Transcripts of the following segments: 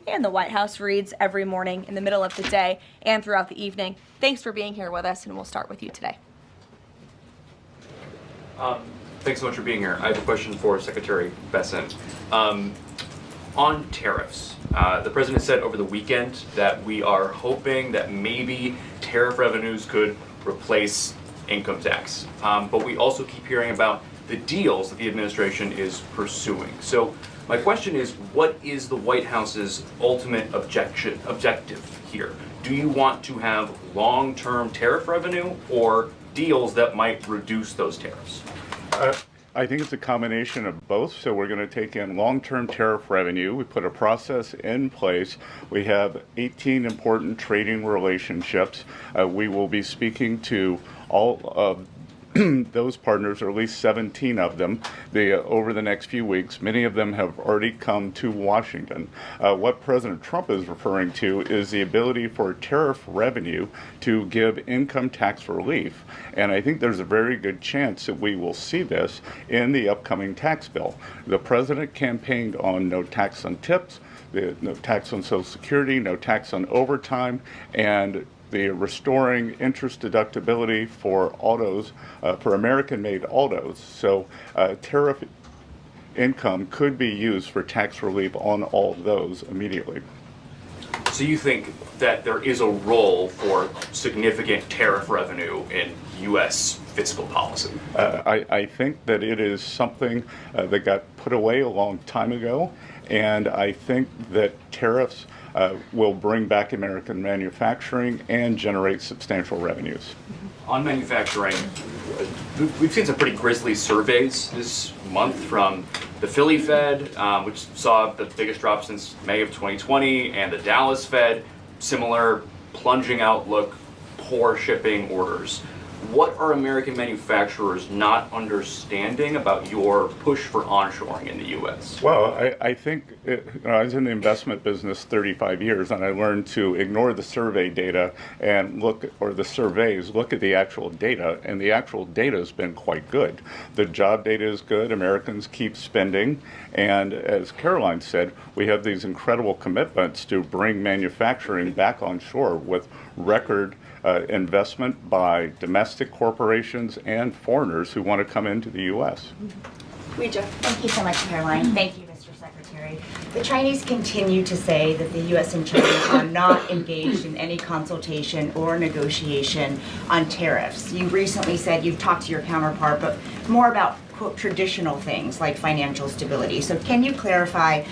and the White House reads every morning in the middle of the day and throughout the evening. Thanks for being here with us, and we'll start with you today. Thanks so much for being here. I have a question for Secretary Bessent. On tariffs, the president said over the weekend that we are hoping that maybe tariff revenues could replace income tax. But we also keep hearing about the deals that the administration is pursuing. So my question is, what is the White House's ultimate objective here? Do you want to have long-term tariff revenue or deals that might reduce those tariffs? I think it's a combination of both. So we're going to take in long-term tariff revenue. We put a process in place. We have 18 important trading relationships. We will be speaking to all of those partners, or at least 17 of them, over the next few weeks. Many of them have already come to Washington. What President Trump is referring to is the ability for tariff revenue to give income tax relief. And I think there's a very good chance that we will see this in the upcoming tax bill. The president campaigned on no tax on tips, no tax on Social Security, no tax on overtime, and the restoring interest deductibility for autos, for American-made autos. So tariff income could be used for tax relief on all of those immediately. So you think that there is a role for significant tariff revenue in U.S. fiscal policy? I think that it is something that got put away a long time ago, and I think that tariffs will bring back American manufacturing and generate substantial revenues. On manufacturing, we've seen some pretty grisly surveys this month from the Philly Fed, which saw the biggest drop since May of 2020, and the Dallas Fed, similar plunging outlook, poor shipping orders. What are American manufacturers not understanding about your push for onshoring in the U.S.? Well, I think I was in the investment business 35 years, and I learned to ignore the survey data and look at the actual data, and the actual data has been quite good. The job data is good. Americans keep spending, and as Caroline said, we have these incredible commitments to bring manufacturing back on shore with record investment by domestic corporations and foreigners who want to come into the U.S. Thank you so much, Caroline. Thank you, Mr. Secretary. The Chinese continue to say that the U.S. and China are not engaged in any consultation or negotiation on tariffs. You recently said you've talked to your counterpart, but more about, quote, traditional things like financial stability. So can you clarify,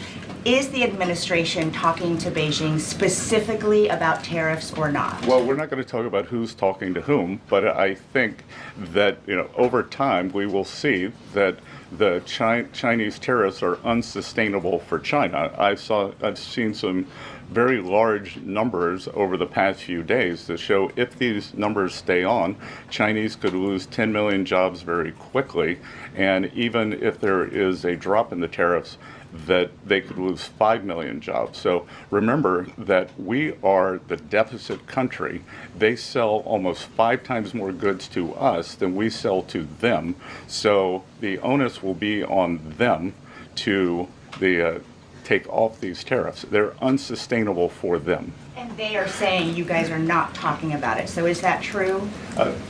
is the administration talking to Beijing specifically about tariffs or not? Well, we're not going to talk about who's talking to whom, but I think that over time we will see that the Chinese tariffs are unsustainable for China. I've seen some very large numbers over the past few days that show if these numbers stay on, Chinese could lose 10 million jobs very quickly, and even if there is a drop in the tariffs, that they could lose 5 million jobs. So remember that we are the deficit country. They sell almost 5 times more goods to us than we sell to them. So the onus will be on them to take off these tariffs. They're unsustainable for them. And they are saying you guys are not talking about it. So is that true?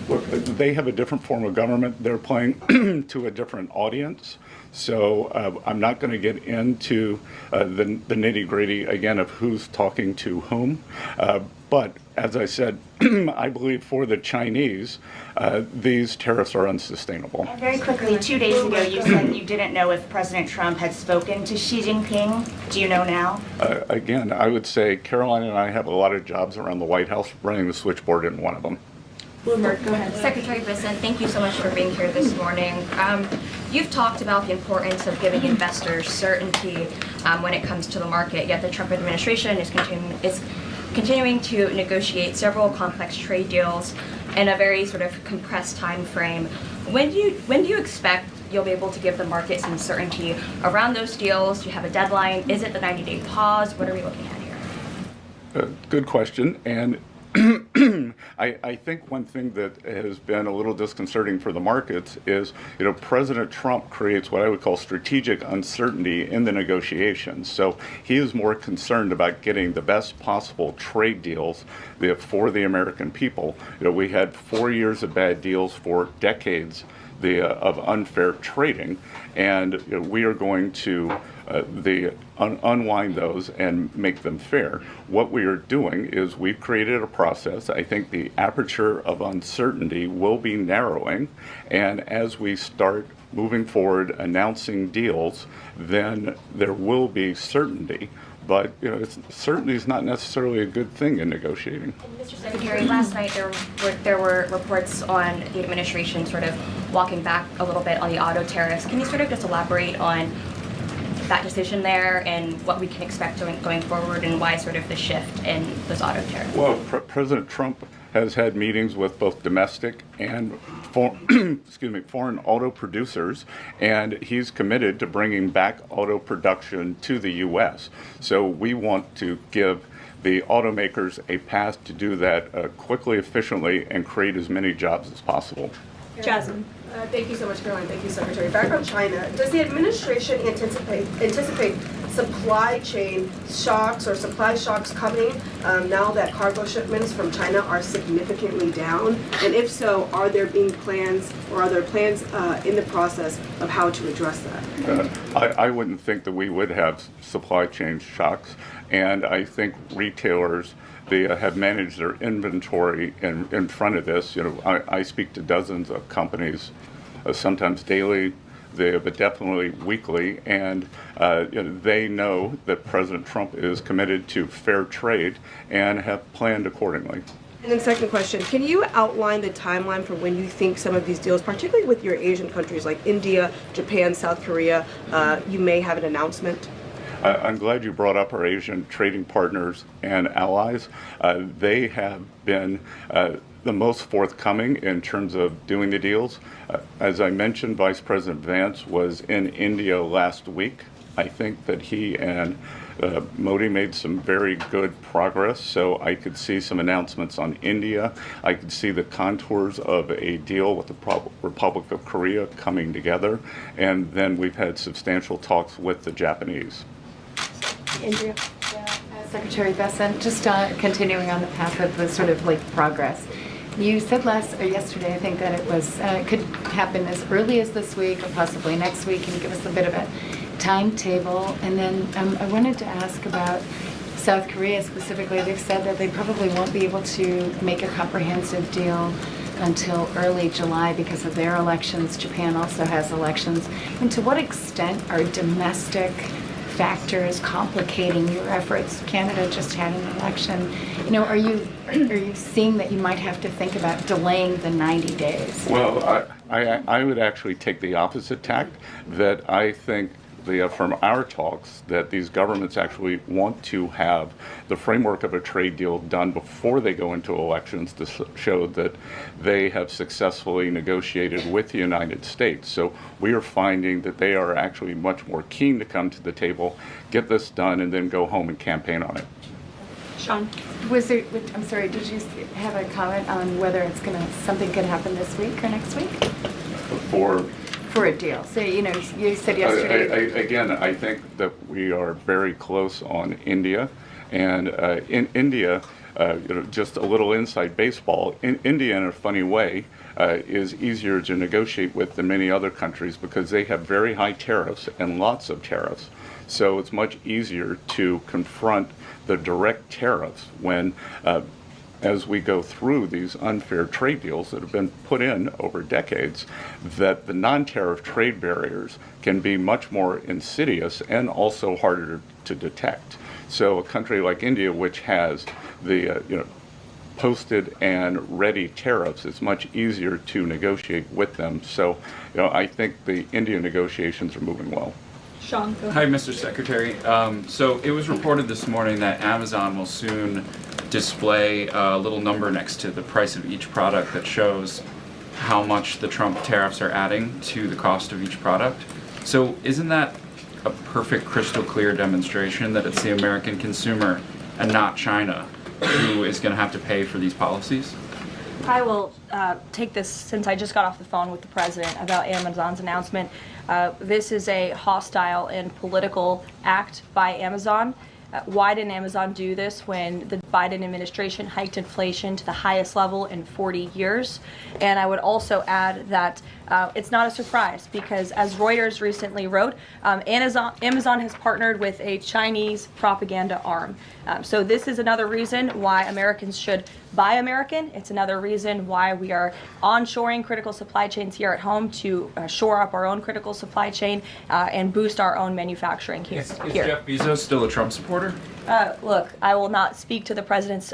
Look, they have a different form of government. They're playing to a different audience. So I'm not going to get into the nitty-gritty again of who's talking to whom. But as I said, I believe for the Chinese, these tariffs are unsustainable. And very quickly, 2 days ago, you said you didn't know if President Trump had spoken to Xi Jinping. Do you know now? Again, I would say Caroline and I have a lot of jobs around the White House. Running the switchboard isn't one of them. Bloomberg, go ahead. Secretary Bessent, thank you so much for being here this morning. You've talked about the importance of giving investors certainty when it comes to the market, yet the Trump administration is continuing to negotiate several complex trade deals in a very sort of compressed time frame. When do you expect you'll be able to give the market some certainty around those deals? Do you have a deadline? Is it the 90-day pause? What are we looking at here? Good question. And I think one thing that has been a little disconcerting for the markets is, President Trump creates what I would call strategic uncertainty in the negotiations. So he is more concerned about getting the best possible trade deals for the American people. We had 4 years of bad deals for decades of unfair trading, and we are going to unwind those and make them fair. What we are doing is we've created a process. I think the aperture of uncertainty will be narrowing, and as we start moving forward announcing deals, then there will be certainty. But certainty is not necessarily a good thing in negotiating. Mr. Secretary, last night there were reports on the administration sort of walking back a little bit on the auto tariffs. Can you sort of just elaborate on that decision there and what we can expect going forward, and why sort of the shift in those auto tariffs? Well, President Trump has had meetings with both domestic and foreign auto producers, and he's committed to bringing back auto production to the U.S. So we want to give the automakers a path to do that quickly, efficiently, and create as many jobs as possible. Jasmine. Thank you so much, Caroline. Thank you, Secretary. Back on China, does the administration anticipate supply chain shocks or supply shocks coming now that cargo shipments from China are significantly down? And if so, are there plans in the process of how to address that? I wouldn't think that we would have supply chain shocks, and I think retailers have managed their inventory in front of this. I speak to dozens of companies, sometimes daily, but definitely weekly, and they know that President Trump is committed to fair trade and have planned accordingly. And then second question, can you outline the timeline for when you think some of these deals, particularly with your Asian countries like India, Japan, South Korea, you may have an announcement? I'm glad you brought up our Asian trading partners and allies. They have been the most forthcoming in terms of doing the deals. As I mentioned, Vice President Vance was in India last week. I think that he and Modi made some very good progress, so I could see some announcements on India. I could see the contours of a deal with the Republic of Korea coming together, and then we've had substantial talks with the Japanese. Andrea. Secretary Bessent, just continuing on the path of the sort of like progress. You said yesterday, I think, that it was could happen as early as this week or possibly next week. Can you give us a bit of a timetable? And then I wanted to ask about South Korea specifically. They've said that they probably won't be able to make a comprehensive deal until early July because of their elections. Japan also has elections. And to what extent are domestic factors complicating your efforts? Canada just had an election. Are you seeing that you might have to think about delaying the 90 days? Well, I would actually take the opposite tack, that I think from our talks that these governments actually want to have the framework of a trade deal done before they go into elections to show that they have successfully negotiated with the United States. So we are finding that they are actually much more keen to come to the table, get this done, and then go home and campaign on it. Sean. I'm sorry, did you have a comment on whether something could happen this week or next week? For a deal. So, you said yesterday. Again, I think that we are very close on India. And in India, just a little inside baseball, India, in a funny way, is easier to negotiate with than many other countries because they have very high tariffs and lots of tariffs. So it's much easier to confront the direct tariffs when as we go through these unfair trade deals that have been put in over decades, that the non-tariff trade barriers can be much more insidious and also harder to detect. So a country like India, which has the posted and ready tariffs, it's much easier to negotiate with them. So I think the India negotiations are moving well. Sean, go ahead. Hi, Mr. Secretary. So it was reported this morning that Amazon will soon display a little number next to the price of each product that shows how much the Trump tariffs are adding to the cost of each product. So isn't that a perfect crystal clear demonstration that it's the American consumer and not China who is going to have to pay for these policies? I will take this since I just got off the phone with the president about Amazon's announcement. This is a hostile and political act by Amazon. Why didn't Amazon do this when the Biden administration hiked inflation to the highest level in 40 years? And I would also add that it's not a surprise because, as Reuters recently wrote, Amazon has partnered with a Chinese propaganda arm. So this is another reason why Americans should buy American. It's another reason why we are onshoring critical supply chains here at home to shore up our own critical supply chain and boost our own manufacturing here. Is Jeff Bezos still a Trump supporter? Look, I will not speak to the president's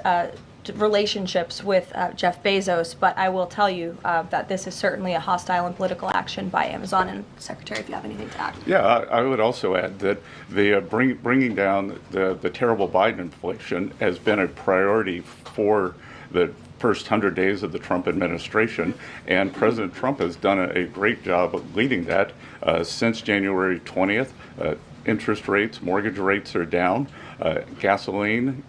relationships with Jeff Bezos, but I will tell you that this is certainly a hostile and political action by Amazon. And Secretary, if you have anything to add. Yeah, I would also add that the bringing down the terrible Biden inflation has been a priority for the first 100 days of the Trump administration, and President Trump has done a great job of leading that since January 20th. Interest rates, mortgage rates are down, gasoline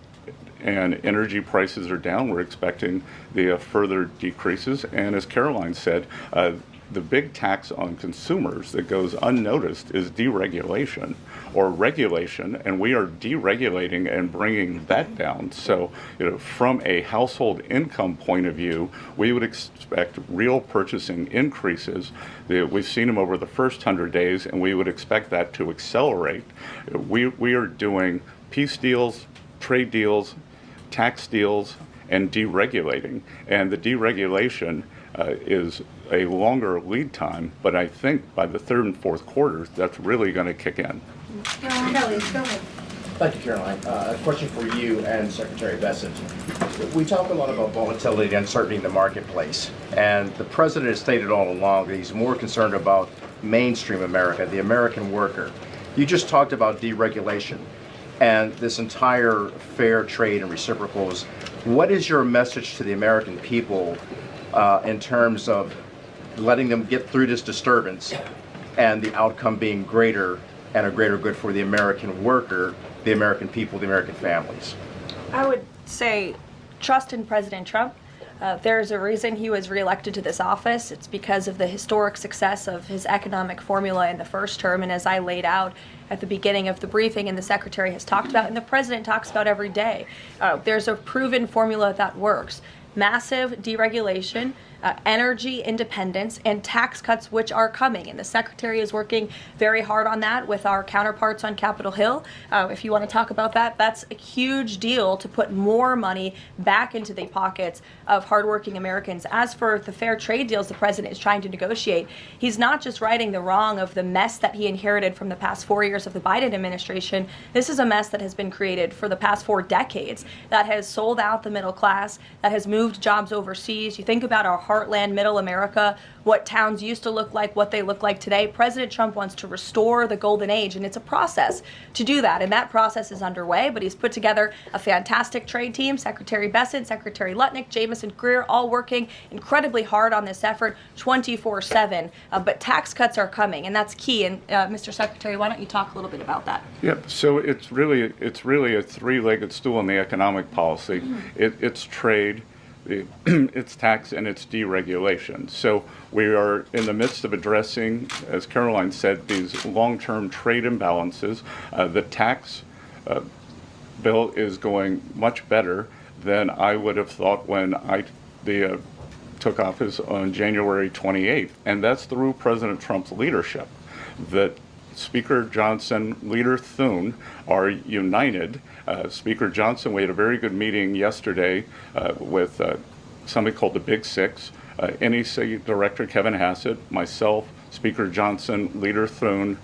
and energy prices are down. We're expecting the further decreases, and as Caroline said, the big tax on consumers that goes unnoticed is deregulation or regulation, and we are deregulating and bringing that down. So, from a household income point of view, we would expect real purchasing increases. We've seen them over the first 100 days, and we would expect that to accelerate. We are doing peace deals, trade deals, tax deals, and deregulating. And the deregulation is a longer lead time, but I think by the third and fourth quarters, that's really going to kick in. Kelly, go ahead. Thank you, Caroline. A question for you and Secretary Bessent. We talk a lot about volatility and uncertainty in the marketplace, and the president has stated all along that he's more concerned about mainstream America, the American worker. You just talked about deregulation and this entire fair trade and reciprocals. What is your message to the American people in terms of letting them get through this disturbance and the outcome being greater and a greater good for the American worker, the American people, the American families? I would say trust in President Trump. There's a reason he was reelected to this office. It's because of the historic success of his economic formula in the first term. And as I laid out at the beginning of the briefing and the Secretary has talked about and the President talks about every day, there's a proven formula that works. Massive deregulation, energy independence, and tax cuts, which are coming. And the Secretary is working very hard on that with our counterparts on Capitol Hill. If you want to talk about that, that's a huge deal to put more money back into the pockets of hardworking Americans. As for the fair trade deals the president is trying to negotiate, he's not just righting the wrong of the mess that he inherited from the past 4 years of the Biden administration. This is a mess that has been created for the past 4 decades that has sold out the middle class, that has moved jobs overseas. You think about our heartland, middle America, what towns used to look like, what they look like today. President Trump wants to restore the golden age, and it's a process to do that. And that process is underway, but he's put together a fantastic trade team. Secretary Bessent, Secretary Lutnick, Jamieson Greer, all working incredibly hard on this effort 24/7. But tax cuts are coming, and that's key. And Mr. Secretary, why don't you talk a little bit about that? Yep. So it's really a three-legged stool in the economic policy. It's trade, it's tax, and it's deregulation. So we are in the midst of addressing, as Caroline said, these long-term trade imbalances. The tax bill is going much better than I would have thought when I took office on January 28th, and that's through President Trump's leadership. That Speaker Johnson, Leader Thune are united. Speaker Johnson, we had a very good meeting yesterday with somebody called the Big Six, NEC Director Kevin Hassett, myself, Speaker Johnson, Leader Thune,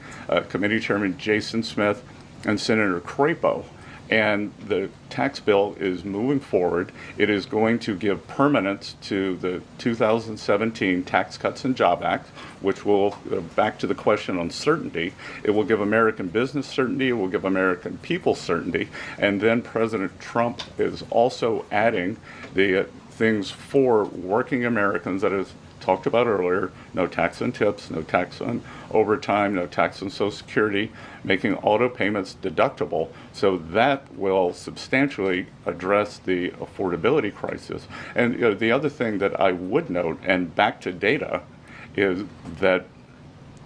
Committee Chairman Jason Smith, and Senator Crapo. And the tax bill is moving forward. It is going to give permanence to the 2017 Tax Cuts and Job Act, which will, back to the question on certainty, it will give American business certainty, it will give American people certainty, and then President Trump is also adding the things for working Americans, that is talked about earlier, no tax on tips, no tax on overtime, no tax on Social Security, making auto payments deductible. So that will substantially address the affordability crisis. And the other thing that I would note, and back to data, is that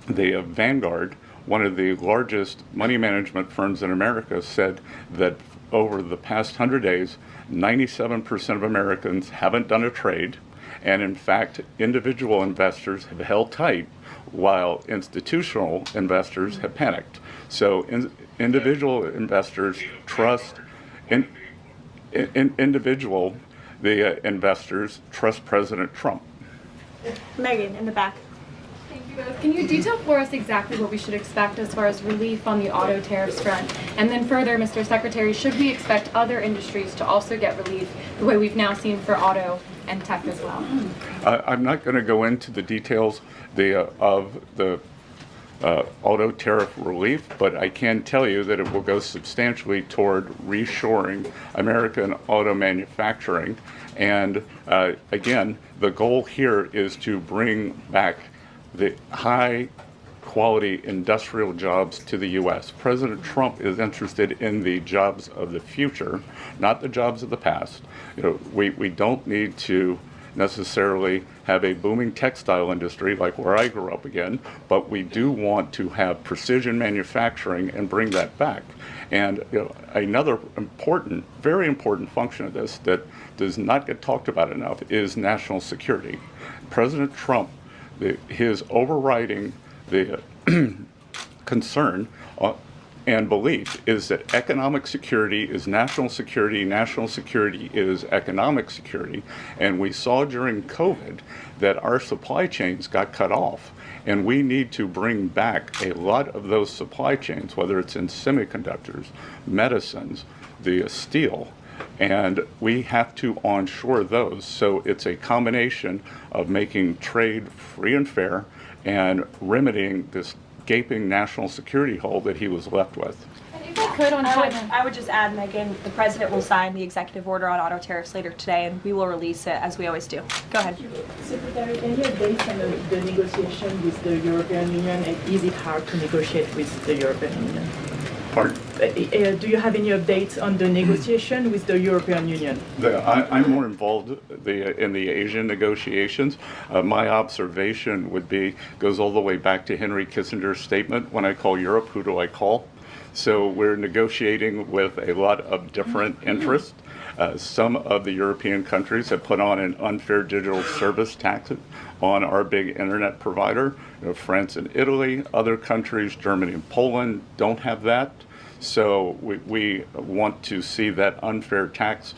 the Vanguard, one of the largest money management firms in America, said that over the past 100 days, 97% of Americans haven't done a trade, and in fact, individual investors have held tight while institutional investors have panicked. So individual investors trust, investors trust President Trump. Megan, in the back. Thank you both. Can you detail for us exactly what we should expect as far as relief on the auto tariffs front? And then further, Mr. Secretary, should we expect other industries to also get relief the way we've now seen for auto and tech as well? I'm not going to go into the details of the auto tariff relief, but I can tell you that it will go substantially toward reshoring American auto manufacturing. And again, the goal here is to bring back the high quality industrial jobs to the U.S. President Trump is interested in the jobs of the future, not the jobs of the past. We don't need to necessarily have a booming textile industry like where I grew up again, but we do want to have precision manufacturing and bring that back. And another important, very important function of this that does not get talked about enough is national security. President Trump, his overriding the concern and belief is that economic security is national security is economic security. And we saw during COVID that our supply chains got cut off. And we need to bring back a lot of those supply chains, whether it's in semiconductors, medicines, the steel, and we have to onshore those. So it's a combination of making trade free and fair and remedying this gaping national security hole that he was left with. And if I could on China. I would just add, Megan, the president will sign the executive order on auto tariffs later today, and we will release it as we always do. Go ahead. Secretary, any updates on the negotiation with the European Union? And is it hard to negotiate with the European Union? Pardon? Do you have any updates on the negotiation with the European Union? I'm more involved in the Asian negotiations. My observation would be, goes all the way back to Henry Kissinger's statement, when I call Europe, who do I call? So we're negotiating with a lot of different interests. Some of the European countries have put on an unfair digital service tax on our big internet provider. France and Italy, other countries, Germany and Poland, don't have that. So we want to see that unfair tax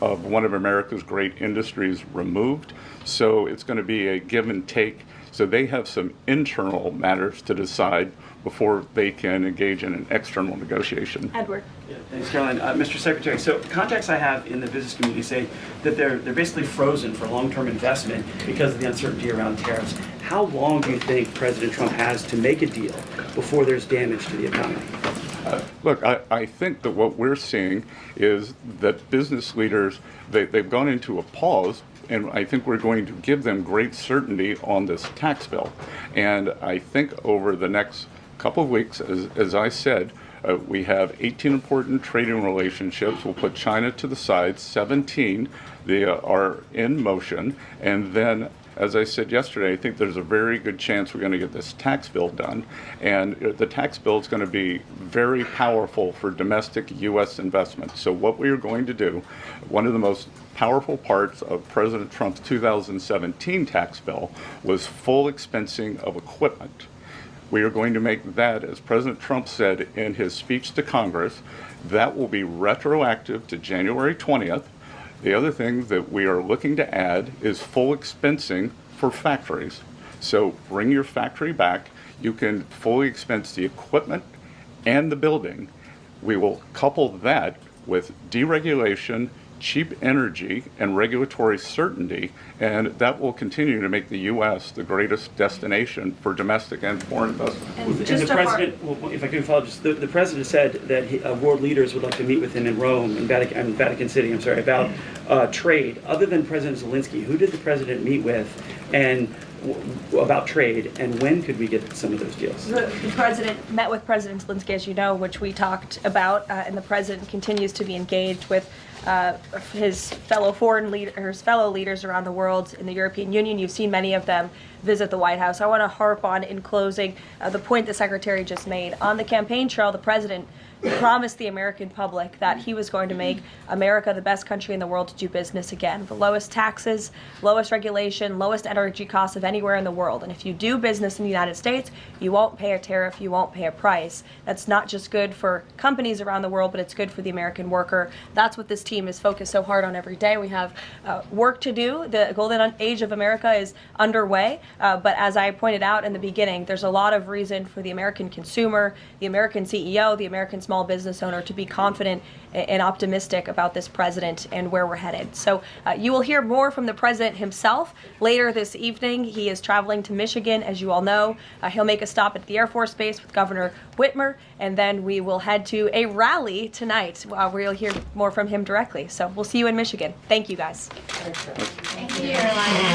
of one of America's great industries removed. So it's going to be a give and take. So they have some internal matters to decide before they can engage in an external negotiation. Edward. Yeah, thanks, Caroline. Mr. Secretary, so contacts I have in the business community say that they're basically frozen for long-term investment because of the uncertainty around tariffs. How long do you think President Trump has to make a deal before there's damage to the economy? Look, I think that what we're seeing is that business leaders, they've gone into a pause, and I think we're going to give them great certainty on this tax bill. And I think over the next couple of weeks, as I said, we have 18 important trading relationships. We'll put China to the side. 17 they are in motion. And then, as I said yesterday, I think there's a very good chance we're going to get this tax bill done. And the tax bill is going to be very powerful for domestic U.S. investment. So what we are going to do, one of the most powerful parts of President Trump's 2017 tax bill was full expensing of equipment. We are going to make that, as President Trump said in his speech to Congress, that will be retroactive to January 20th. The other thing that we are looking to add is full expensing for factories. So bring your factory back. You can fully expense the equipment and the building. We will couple that with deregulation, cheap energy, and regulatory certainty, and that will continue to make the U.S. the greatest destination for domestic and foreign investment. And the president, well, if I could follow, just the president said that world leaders would like to meet with him in Rome, in Vatican City, about trade. Other than President Zelensky, who did the president meet with and about trade, and when could we get some of those deals? The president met with President Zelensky, as you know, which we talked about, and the president continues to be engaged with his fellow fellow leaders around the world in the European Union. You've seen many of them visit the White House. I want to harp on, in closing, the point the Secretary just made. On the campaign trail, the president promised the American public that he was going to make America the best country in the world to do business again. The lowest taxes, lowest regulation, lowest energy costs of anywhere in the world. And if you do business in the United States, you won't pay a tariff, you won't pay a price. That's not just good for companies around the world, but it's good for the American worker. That's what this team is focused so hard on every day. We have work to do. The golden age of America is underway. But as I pointed out in the beginning, there's a lot of reason for the American consumer, the American CEO, the American small business owner to be confident and optimistic about this president and where we're headed. So you will hear more from the president himself later this evening. He is traveling to Michigan, as you all know. He'll make a stop at the Air Force Base with Governor Whitmer, and then we will head to a rally tonight where you'll hear more from him directly. So we'll see you in Michigan. Thank you, guys. Thank you.